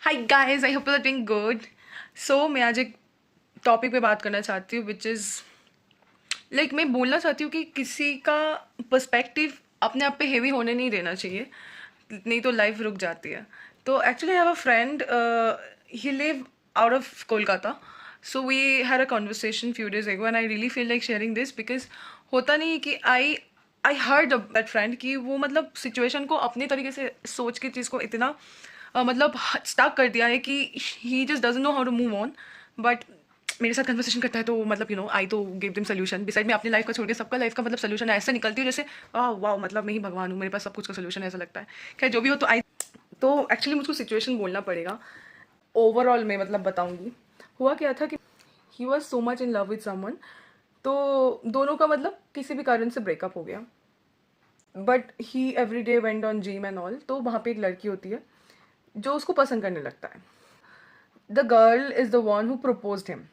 Hi guys, I hope you are doing good. So मैं आज एक टॉपिक पे बात करना चाहती हूँ विच इज़ मैं बोलना चाहती हूँ कि किसी का पर्सपेक्टिव अपने आप पे हेवी होने नहीं देना चाहिए, नहीं तो लाइफ रुक जाती है। तो actually I have a friend, he live out of Kolkata. So we had a conversation few days ago and I really feel like sharing this because होता नहीं है कि आई हर्ड दैट फ्रेंड कि वो मतलब सिचुएशन को अपने तरीके से सोच के चीज़ को इतना मतलब स्टक कर दिया है कि he just doesn't know how to move on. But मेरे साथ कन्वर्सेशन करता है तो मतलब आई तो गिव देम सोल्यूशन। बिसाइड मैं अपनी लाइफ का छोड़ के सबका लाइफ का मतलब सोल्यूशन ऐसे निकलती हूँ जैसे वाह मतलब मैं ही भगवान हूँ, मेरे पास सब कुछ का सोल्यूशन ऐसा लगता है। खैर जो भी हो, तो एक्चुअली मुझको सिचुएशन बोलना पड़ेगा। ओवरऑल मैं मतलब बताऊंगी हुआ क्या था कि ही was so much in love with someone. तो दोनों का मतलब किसी भी कारण से ब्रेकअप हो गया। But he every day went on gym and all. तो वहाँ पे एक लड़की होती है जो उसको पसंद करने लगता है। The girl is the one who proposed him.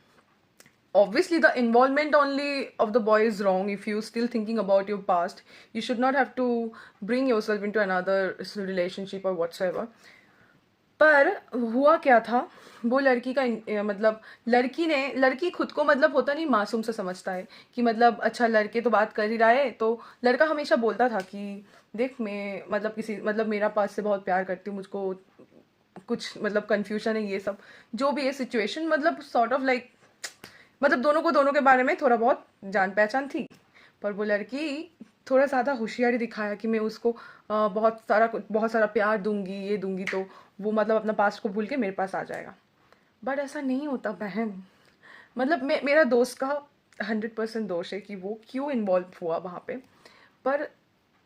Obviously the involvement only of the boy is wrong. If you still thinking about your past, you should not have to bring yourself into another relationship or whatsoever. पर हुआ क्या था, वो लड़की का मतलब लड़की खुद को मतलब होता नहीं मासूम से समझता है कि मतलब अच्छा लड़के तो बात कर ही रहा है। तो लड़का हमेशा बोलता था कि देख मैं मतलब किसी मतलब मेरा पास से बहुत प्यार करती हूँ, मुझको कुछ मतलब कन्फ्यूजन है, ये सब जो भी है सिचुएशन मतलब सॉर्ट ऑफ लाइक मतलब दोनों को दोनों के बारे में थोड़ा बहुत जान पहचान थी। पर वो लड़की थोड़ा ज़्यादा होशियारी दिखाया कि मैं उसको बहुत सारा प्यार दूंगी, ये दूंगी, तो वो मतलब अपना पास्ट को भूल के मेरे पास आ जाएगा। बट ऐसा नहीं होता बहन। मतलब मेरा दोस्त का 100% दोष है कि वो क्यों इन्वॉल्व हुआ वहाँ पे। पर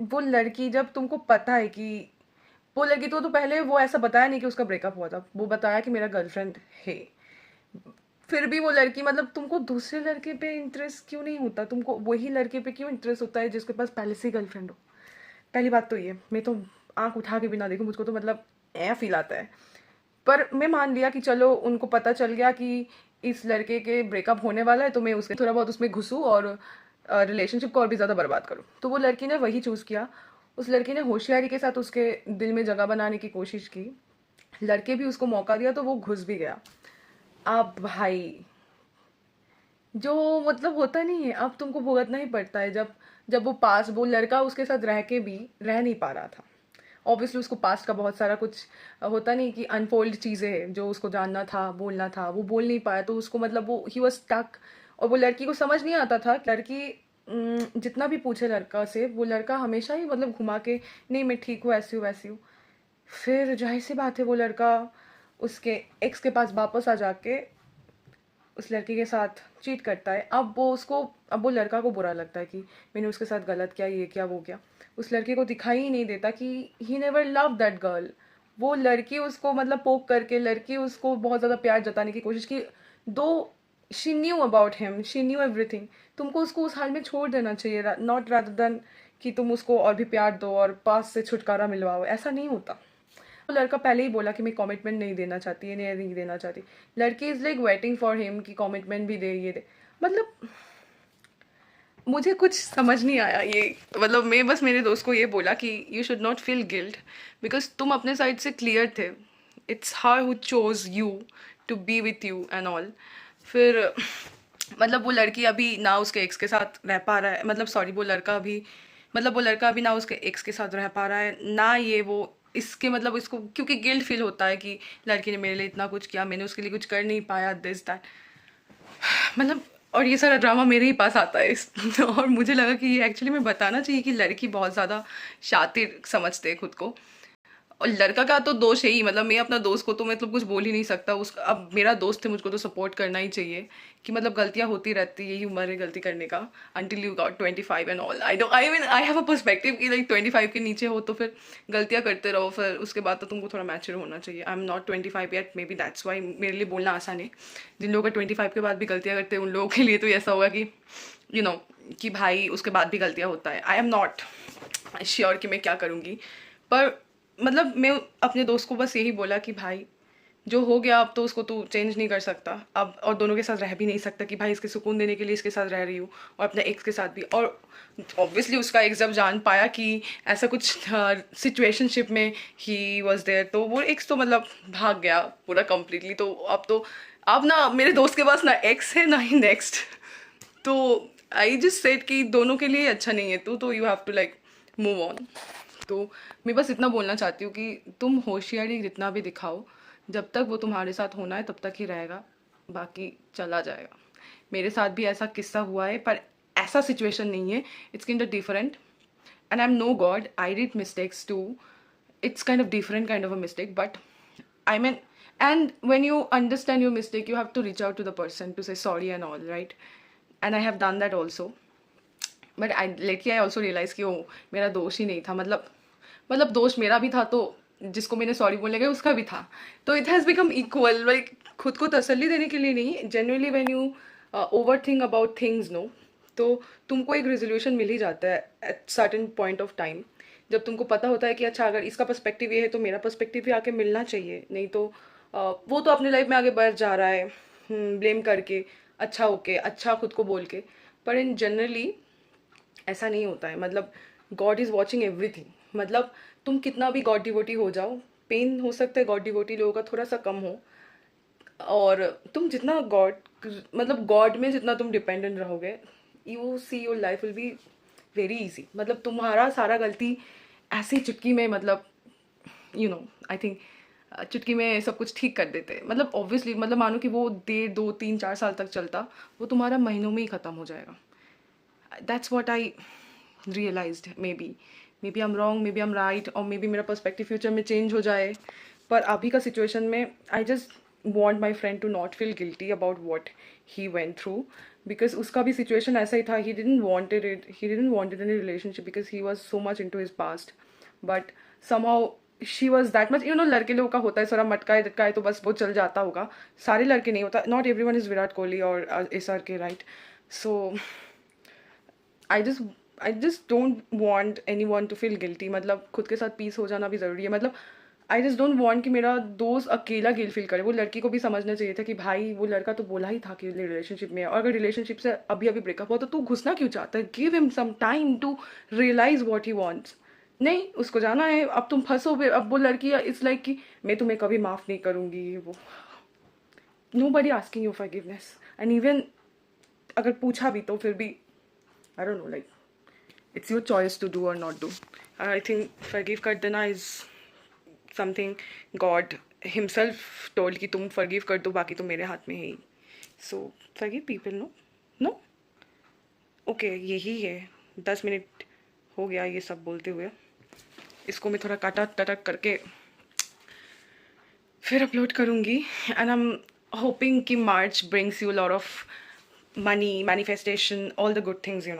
वो लड़की, जब तुमको पता है कि वो लड़की तो पहले वो ऐसा बताया नहीं कि उसका ब्रेकअप हुआ था, वो बताया कि मेरा गर्लफ्रेंड है। फिर भी वो लड़की मतलब तुमको दूसरे लड़के पे इंटरेस्ट क्यों नहीं होता, तुमको वही लड़के पे क्यों इंटरेस्ट होता है जिसके पास पहले से गर्लफ्रेंड हो। पहली बात तो ये, मैं तो आंख उठा के बिना देखूं मुझको तो मतलब ऐ फील आता है। पर मैं मान लिया कि चलो उनको पता चल गया कि इस लड़के के ब्रेकअप होने वाला है, तो मैं उसके थोड़ा बहुत उसमें घुसूँ और रिलेशनशिप को और भी ज़्यादा बर्बाद करूँ। तो वो लड़की ने वही चूज़ किया। उस लड़की ने होशियारी के साथ उसके दिल में जगह बनाने की कोशिश की। लड़के भी उसको मौका दिया तो वो घुस भी गया। अब भाई जो मतलब होता नहीं है, अब तुमको भुगतना ही पड़ता है। जब जब वो लड़का उसके साथ रह के भी रह नहीं पा रहा था। ऑब्वियसली उसको पास्ट का बहुत सारा कुछ होता नहीं कि अनफोल्ड चीज़ें हैं जो उसको जानना था, बोलना था, वो बोल नहीं पाया। तो उसको मतलब वो ही वॉज स्टक। और वो लड़की को समझ नहीं आता था। लड़की जितना भी पूछे लड़का से, वो लड़का हमेशा ही मतलब घुमा के नहीं मैं ठीक हूँ, ऐसी हूँ वैसी हूँ। फिर जाहिर सी बात है वो लड़का उसके एक्स के पास वापस आ जाके उस लड़की के साथ चीट करता है। अब वो लड़का को बुरा लगता है कि मैंने उसके साथ गलत किया, ये किया, वो किया। उस लड़के को दिखाई ही नहीं देता कि he never love that girl. वो लड़की उसको मतलब पोक करके लड़की उसको बहुत ज़्यादा प्यार जताने की कोशिश की। दो she knew about him, she knew everything. तुमको उसको उस हाल में छोड़ देना चाहिए, नॉट रादर देन कि तुम उसको और भी प्यार दो और पास से छुटकारा मिलवाओ। ऐसा नहीं होता। वो लड़का पहले ही बोला कि मैं कमिटमेंट नहीं देना चाहती, ये नहीं देना चाहती। लड़की is like waiting for him कि कमिटमेंट भी दे, ये दे। मतलब मुझे कुछ समझ नहीं आया ये। मतलब मैं बस मेरे दोस्त को ये बोला कि you should not feel guilt because तुम अपने साइड से क्लियर थे। It's her who chose you to be with you and all. फिर मतलब वो लड़की अभी ना उसके एक्स के साथ रह पा रहा है, मतलब सॉरी वो लड़का अभी ना उसके एक्स के साथ रह पा रहा है ना ये वो इसके मतलब इसको क्योंकि गिल्ट फील होता है कि लड़की ने मेरे लिए इतना कुछ किया, मैंने उसके लिए कुछ कर नहीं पाया, दिस दैट। मतलब और ये सारा ड्रामा मेरे ही पास आता है और मुझे लगा कि ये एक्चुअली मैं बताना चाहिए कि लड़की बहुत ज़्यादा शातिर समझते हैं खुद को। और लड़का का तो दोष है ही, मतलब मैं अपना दोस्त को तो मतलब कुछ बोल ही नहीं सकता। उसका अब मेरा दोस्त है, मुझको तो सपोर्ट करना ही चाहिए कि मतलब गलतियां होती रहती है, यही उम्र है गलती करने का। Until you got 25 and all. I mean I have a perspective कि लाइक 25 के नीचे हो तो फिर गलतियां करते रहो, फिर उसके बाद तो तुमको थोड़ा मैच्योर होना चाहिए। I am not 25 yet, may be that's why मेरे लिए बोलना आसान है। जिन लोगों का 25 के बाद भी गलतियां करते हैं उन लोगों के लिए तो ऐसा होगा कि यू नो कि भाई उसके बाद भी गलतियां होता है। आई एम नॉट श्योर कि मैं क्या करूँगी। पर मतलब मैं अपने दोस्त को बस यही बोला कि भाई जो हो गया अब तो उसको तू चेंज नहीं कर सकता अब, और दोनों के साथ रह भी नहीं सकता कि भाई इसके सुकून देने के लिए इसके साथ रह रही हूँ और अपने एक्स के साथ भी। और ऑब्वियसली उसका एक्स जब जान पाया कि ऐसा कुछ सिचुएशनशिप में ही वॉज देयर, तो वो एक्स तो मतलब भाग गया पूरा कम्प्लीटली। तो अब ना मेरे दोस्त के पास ना एक्स है ना ही नेक्स्ट। तो आई जस्ट सेड कि दोनों के लिए अच्छा नहीं है तो you have to like move on. तो मैं बस इतना बोलना चाहती हूँ कि तुम होशियारी जितना भी दिखाओ, जब तक वो तुम्हारे साथ होना है तब तक ही रहेगा, बाकी चला जाएगा। मेरे साथ भी ऐसा किस्सा हुआ है, पर ऐसा सिचुएशन नहीं है, it's kind of different and I am no god, I did mistakes too, it's kind of different kind of a mistake, but I mean, and when you understand your mistake you have to reach out to the person to say sorry and all, right? And I have done that also, but I lately I also realized कि वो मेरा दोष ही नहीं था, मतलब दोष मेरा भी था, तो जिसको मैंने सॉरी बोलने गया उसका भी था। तो it has become equal, like खुद को तसल्ली देने के लिए नहीं, generally when you over think about things no, तो तुमको एक रेजोल्यूशन मिल ही जाता है at certain point of time, जब तुमको पता होता है कि अच्छा अगर इसका पर्सपेक्टिव ये है तो मेरा पर्सपेक्टिव भी आके मिलना चाहिए, नहीं तो वो तो अपनी लाइफ में आगे बढ़ जा रहा है ब्लेम करके, अच्छा होके, अच्छा खुद को बोल के। पर इन जनरली ऐसा नहीं होता है, मतलब गॉड इज़ वॉचिंग एवरीथिंग। मतलब तुम कितना भी गॉड डिवोटी हो जाओ, पेन हो सकता है गॉड डिवोटी लोगों का थोड़ा सा कम हो, और तुम जितना गॉड, मतलब गॉड में जितना तुम डिपेंडेंट रहोगे, you see your life will be very easy. मतलब तुम्हारा सारा गलती ऐसी चुटकी में, मतलब यू नो आई थिंक चुटकी में सब कुछ ठीक कर देते। मतलब ऑब्वियसली, मतलब मानो कि वो 1.5, 2, 3, 4 साल तक चलता, वो तुम्हारा महीनों में ही ख़त्म हो जाएगा। That's what I realised. Maybe I am wrong, maybe I am right, और मे बी मेरा पर्सपेक्टिव फ्यूचर में चेंज हो जाए, पर अभी का सिचुएशन में I just want my friend to not feel guilty about what he went through, because उसका भी सिचुएशन ऐसा ही था। He didn't wanted in relationship because he was so much into his past, but somehow she was that much, लड़के लोगों का होता है सारा मटका है तो बस वो चल जाता होगा, सारे लड़के नहीं होता, not every one is Virat Kohli और SR के, right? So I just don't want any one two feel guilty. मतलब खुद के साथ पीस हो जाना भी ज़रूरी है। मतलब आई जस्ट डोंट वॉन्ट कि मेरा दोस्त अकेला गिल्ट फील करे। वो लड़की को भी समझना चाहिए था कि भाई वो लड़का तो बोला ही था कि रिलेशनशिप में है, और अगर रिलेशनशिप से अभी अभी ब्रेकअप हो तो तू घुसना क्यों चाहता है? Give him some time to realise what he wants. नहीं, उसको जाना है, अब तुम फंसोगे। अब वो लड़की इट्स लाइक कि मैं तुम्हें कभी माफ़ नहीं करूँगी, वो nobody asking you forgiveness, and even अगर पूछा भी तो फिर भी I don't know, like it's your choice to do or not do. I think forgive कर देना is something God himself told कि तुम forgive कर दो, बाकी तो मेरे हाथ में है ही। So forgive people, no? No? Okay, यही है। 10 मिनट हो गया ये सब बोलते हुए, इसको मैं थोड़ा काटा टटक करके फिर अपलोड करूँगी। एंड आई एम होपिंग कि मार्च brings you a lot of money, manifestation, all the good things,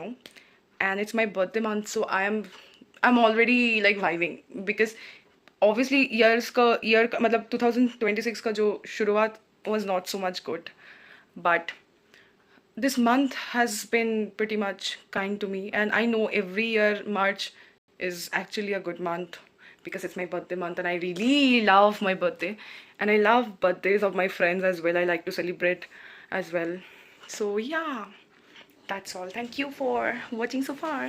and it's my birthday month, so I'm already like vibing, because obviously year का मतलब 2026 का जो शुरुआत was not so much good, but this month has been pretty much kind to me, and I know every year March is actually a good month because it's my birthday month, and I really love my birthday, and I love birthdays of my friends as well. I like to celebrate as well. So yeah, that's all. Thank you for watching so far.